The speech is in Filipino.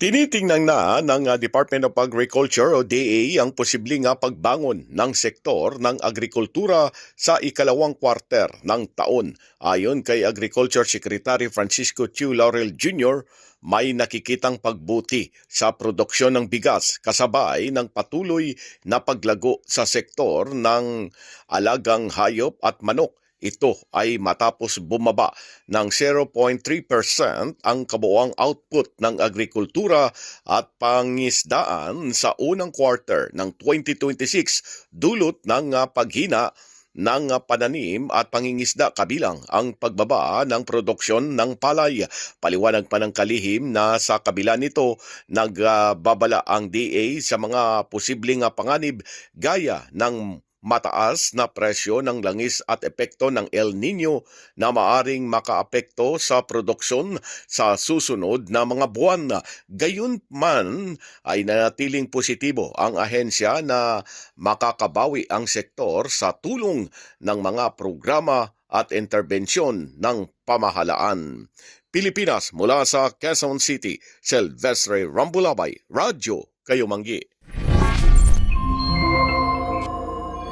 Tinitingnan na ng Department of Agriculture o DA ang posibleng pagbangon ng sektor ng agrikultura sa ikalawang kwarter ng taon. Ayon kay Agriculture Secretary Francisco Chu Laurel Jr., may nakikitang pagbuti sa produksyon ng bigas kasabay ng patuloy na paglago sa sektor ng alagang hayop at manok. Ito ay matapos bumaba ng 0.3% ang kabuuang output ng agrikultura at pangisdaan sa unang quarter ng 2026 dulot ng paghina ng pananim at pangingisda kabilang ang pagbaba ng produksyon ng palay. Paliwanag pa ng kalihim na sa kabila nito nagbabala ang DA sa mga posibleng panganib gaya ng mataas na presyo ng langis at epekto ng El Nino na maaring makaapekto sa produksyon sa susunod na mga buwan. Gayunman ay nanatiling positibo ang ahensya na makakabawi ang sektor sa tulong ng mga programa at interbensyon ng pamahalaan. Pilipinas, mula sa Quezon City, Silvestre Rambulabay, Radyo Kayumanggi.